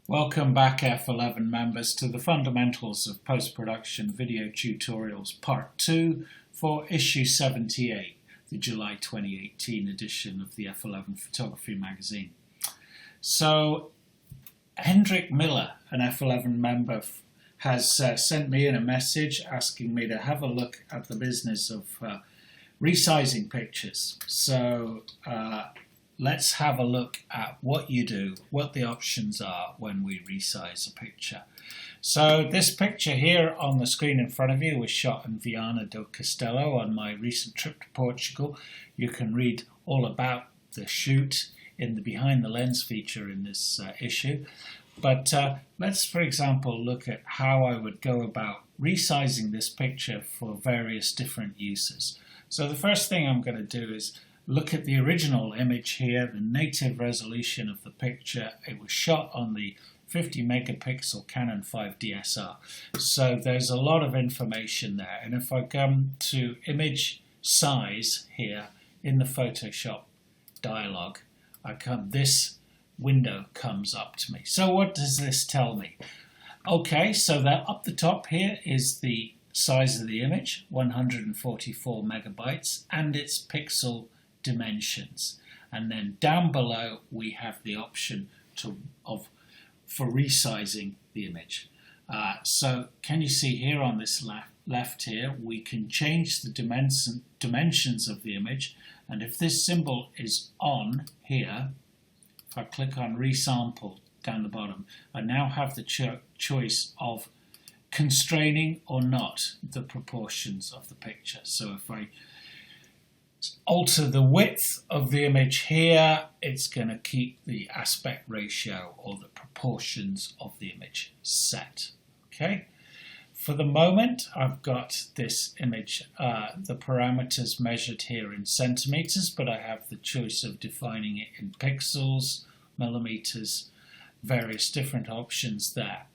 Welcome back F11 members to the Fundamentals of Post-Production Video Tutorials Part 2 for issue 78, the July 2018 edition of the F11 Photography magazine. So Hendrik Miller, an F11 member, has sent me in a message asking me to have a look at the business of resizing pictures. So let's have a look at what you do, what the options are when we resize a picture. So this picture here on the screen in front of you was shot in Viana do Castelo on my recent trip to Portugal. You can read all about the shoot in the Behind the Lens feature in this issue. But let's, for example, look at how I would go about resizing this picture for various different uses. So the first thing I'm going to do is look at the original image here, the native resolution of the picture. It was shot on the 50 megapixel Canon 5 DSR. So there's a lot of information there. And if I come to image size here in the Photoshop dialog, this window comes up to me. So what does this tell me? Okay, so that up the top here is the size of the image, 144 megabytes, and its pixel dimensions. And then down below we have the option for resizing the image. So can you see here on this left here, we can change the dimensions of the image, and if this symbol is on here, if I click on resample down the bottom, I now have the choice of constraining or not the proportions of the picture. So if I alter the width of the image here, it's going to keep the aspect ratio or the proportions of the image set. Okay. For the moment, I've got this image, the parameters measured here in centimeters, but I have the choice of defining it in pixels, millimeters, various different options there.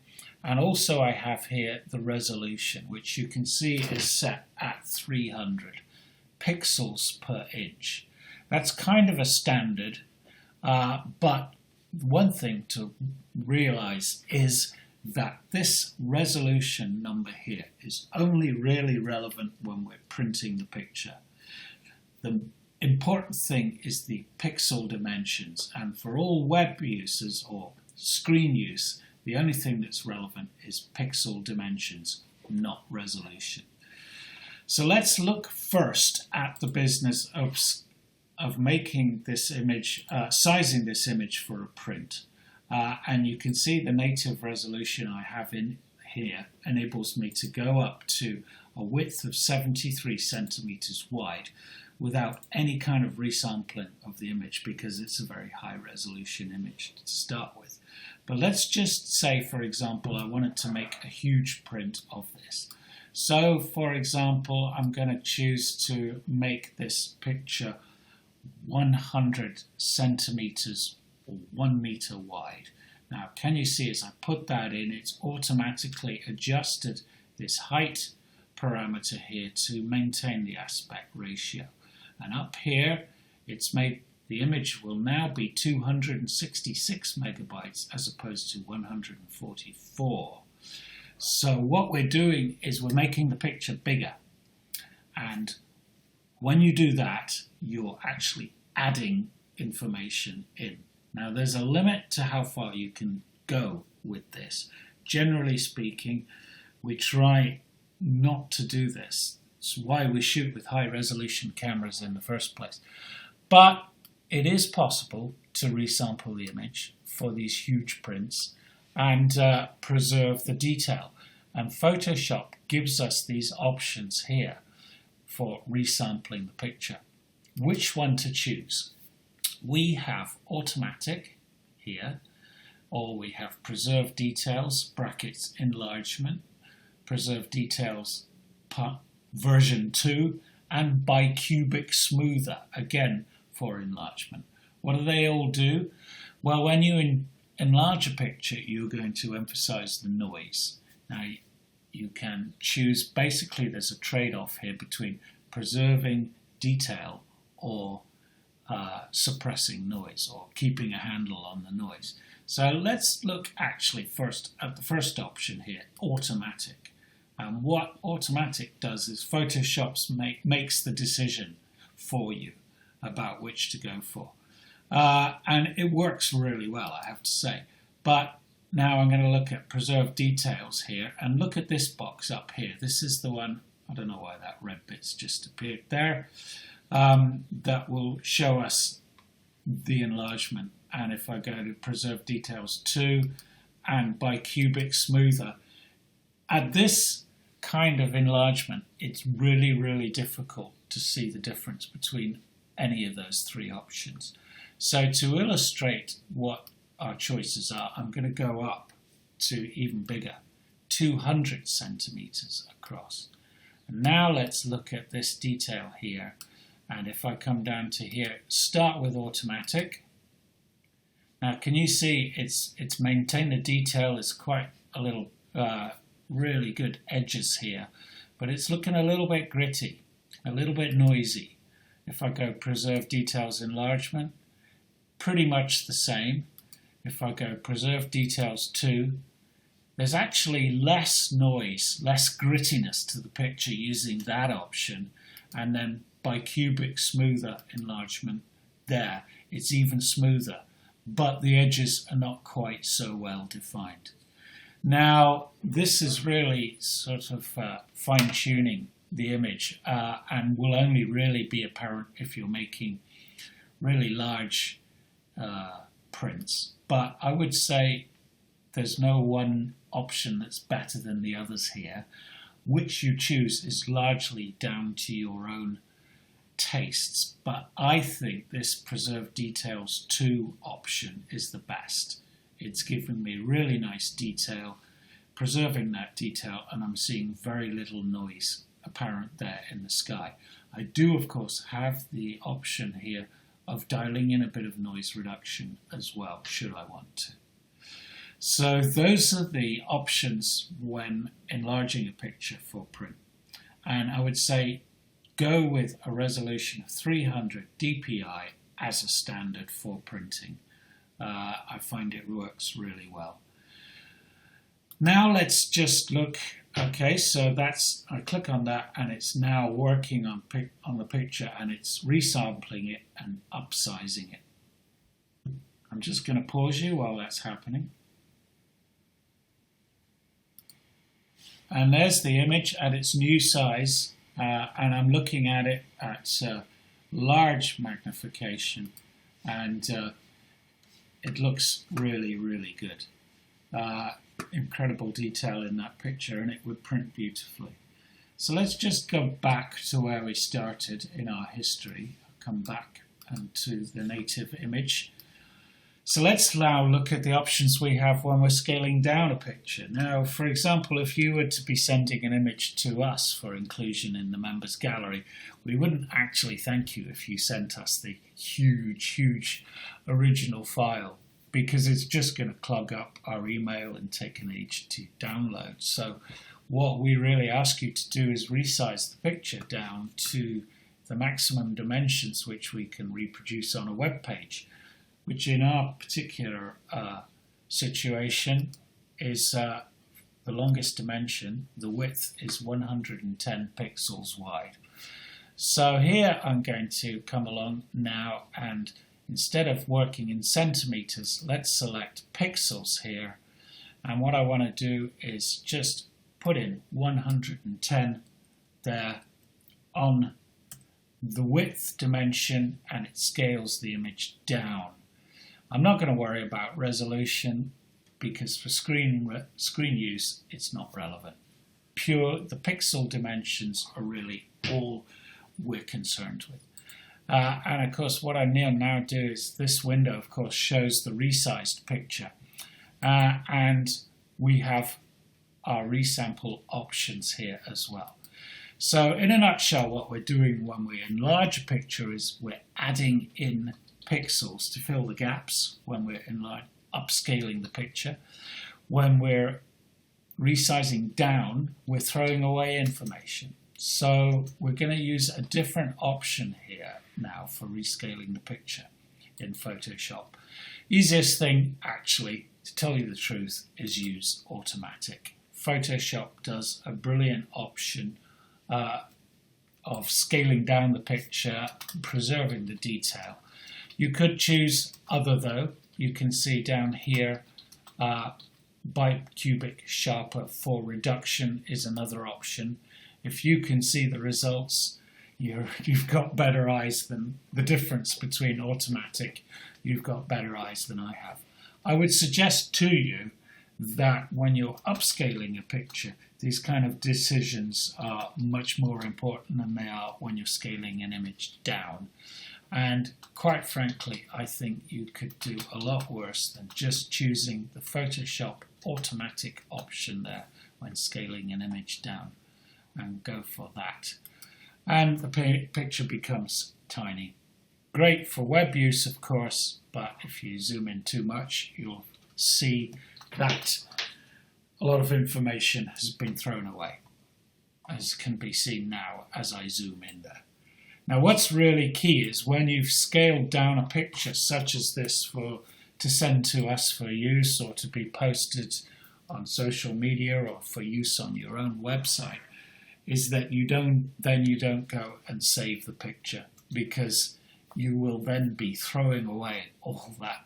And also I have here the resolution, which you can see is set at 300 pixels per inch. That's kind of a standard, but one thing to realize is that this resolution number here is only really relevant when we're printing the picture. The important thing is the pixel dimensions, and for all web users or screen use, the only thing that's relevant is pixel dimensions, not resolution. So let's look first at the business of making this image, sizing this image for a print. And you can see the native resolution I have in here enables me to go up to a width of 73 centimeters wide without any kind of resampling of the image, because it's a very high resolution image to start with. But let's just say, for example, I wanted to make a huge print of this. So, for example, I'm going to choose to make this picture 100 centimeters or 1 meter wide. Now, can you see as I put that in, it's automatically adjusted this height parameter here to maintain the aspect ratio. And up here, it's made the image will now be 266 megabytes as opposed to 144. So what we're doing is we're making the picture bigger. And when you do that, you're actually adding information in. Now, there's a limit to how far you can go with this. Generally speaking, we try not to do this. It's why we shoot with high-resolution cameras in the first place. But it is possible to resample the image for these huge prints and preserve the detail. And Photoshop gives us these options here for resampling the picture. Which one to choose? We have automatic here, or we have preserve details, brackets, enlargement, preserve details, version 2, and bicubic smoother, again for enlargement. What do they all do? Well, when you enlarge a picture, you're going to emphasize the noise. Now, you can choose, basically there's a trade-off here between preserving detail or suppressing noise or keeping a handle on the noise. So let's look actually first at the first option here, automatic. And what automatic does is Photoshop makes the decision for you about which to go for. And it works really well, I have to say. But now I'm going to look at preserve details here and look at this box up here. This is the one, I don't know why that red bit's just appeared there, that will show us the enlargement. And if I go to preserve details 2 and by cubic smoother, at this kind of enlargement, it's really, really difficult to see the difference between any of those three options. So to illustrate what our choices are, I'm going to go up to even bigger, 200 centimeters across. And now let's look at this detail here. And if I come down to here, start with automatic. Now can you see it's maintained the detail, is quite a little really good edges here, but it's looking a little bit gritty, a little bit noisy. If I go preserve details enlargement, pretty much the same. If I go preserve details 2, there's actually less noise, less grittiness to the picture using that option. And then by cubic smoother enlargement there, it's even smoother, but the edges are not quite so well defined. Now, this is really sort of fine-tuning the image and will only really be apparent if you're making really large prints. But I would say there's no one option that's better than the others here. Which you choose is largely down to your own tastes, but I think this preserve details 2 option is the best. It's giving me really nice detail, preserving that detail, and I'm seeing very little noise apparent there in the sky. I do, of course, have the option here of dialing in a bit of noise reduction as well, should I want to. So those are the options when enlarging a picture for print. And I would say go with a resolution of 300 dpi as a standard for printing. I find it works really well. Now let's just look. Okay, so I click on that and it's now working on the picture and it's resampling it and upsizing it. I'm just going to pause you while that's happening. And there's the image at its new size, and I'm looking at it at large magnification, and it looks really, really good. Incredible detail in that picture, and it would print beautifully. So let's just go back to where we started in our history. Come back to the native image. So let's now look at the options we have when we're scaling down a picture. Now, for example, if you were to be sending an image to us for inclusion in the members gallery, we wouldn't actually thank you if you sent us the huge original file, because it's just going to clog up our email and take an age to download. So what we really ask you to do is resize the picture down to the maximum dimensions which we can reproduce on a web page, which in our particular situation is the longest dimension. The width is 110 pixels wide. So here I'm going to come along now, and instead of working in centimeters, let's select pixels here. And what I want to do is just put in 110 there on the width dimension, and it scales the image down. I'm not going to worry about resolution because for screen use it's not relevant. The pixel dimensions are really all we're concerned with. And of course what I now do is this window of course shows the resized picture, and we have our resample options here as well. So in a nutshell, what we're doing when we enlarge a picture is we're adding in pixels to fill the gaps when we're upscaling the picture. When we're resizing down, we're throwing away information. So we're going to use a different option here now for rescaling the picture in Photoshop. Easiest thing, actually, to tell you the truth, is use automatic. Photoshop does a brilliant option of scaling down the picture, preserving the detail. You could choose other though. You can see down here, bicubic sharper for reduction is another option. If you can see the results, you've got better eyes than the difference between automatic. You've got better eyes than I have. I would suggest to you that when you're upscaling a picture, these kind of decisions are much more important than they are when you're scaling an image down. And quite frankly, I think you could do a lot worse than just choosing the Photoshop automatic option there when scaling an image down, and go for that. And the picture becomes tiny. Great for web use, of course, but if you zoom in too much, you'll see that a lot of information has been thrown away, as can be seen now as I zoom in there. Now, what's really key is when you've scaled down a picture such as this to send to us for use or to be posted on social media or for use on your own website, is that you don't go and save the picture, because you will then be throwing away all that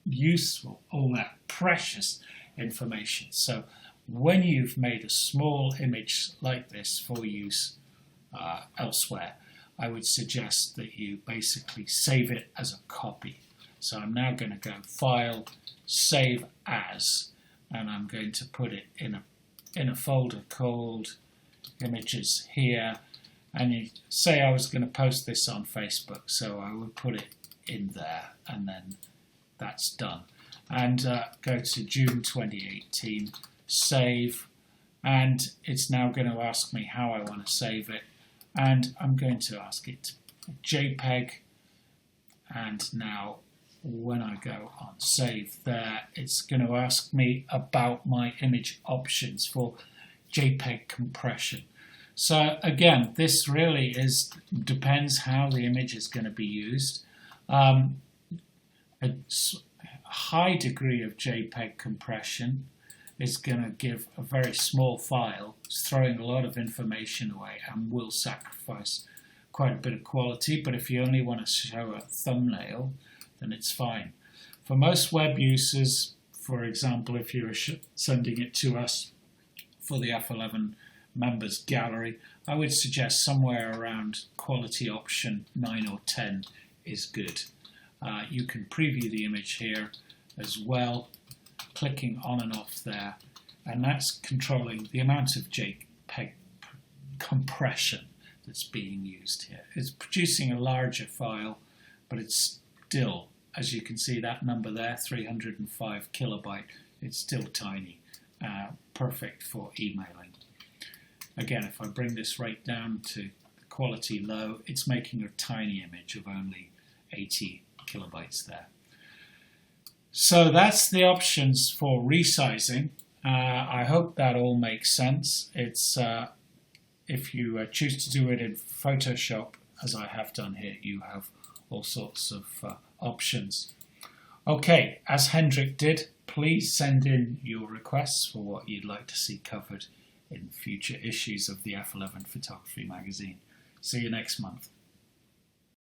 useful, all that precious information. So when you've made a small image like this for use elsewhere, I would suggest that you basically save it as a copy. So I'm now going to go File, Save As, and I'm going to put it in a folder called Images here. And you say I was going to post this on Facebook, so I would put it in there, and then that's done. And go to June 2018, save, and it's now going to ask me how I want to save it. And I'm going to ask it JPEG, and now when I go on save there, it's going to ask me about my image options for JPEG compression. So again, this really depends how the image is going to be used. A high degree of JPEG compression is going to give a very small file, it's throwing a lot of information away and will sacrifice quite a bit of quality. But if you only want to show a thumbnail, then it's fine. For most web users, for example, if you're sending it to us for the F11 members gallery, I would suggest somewhere around quality option 9 or 10 is good. You can preview the image here as well, clicking on and off there, and that's controlling the amount of JPEG compression that's being used here. It's producing a larger file, but it's still, as you can see that number there, 305 kilobyte, it's still tiny, perfect for emailing. Again, if I bring this right down to quality low, it's making a tiny image of only 80 kilobytes there. So that's the options for resizing. I hope that all makes sense. It's if you choose to do it in Photoshop, as I have done here, you have all sorts of options. Okay, as Hendrik did, please send in your requests for what you'd like to see covered in future issues of the F11 Photography magazine. See you next month.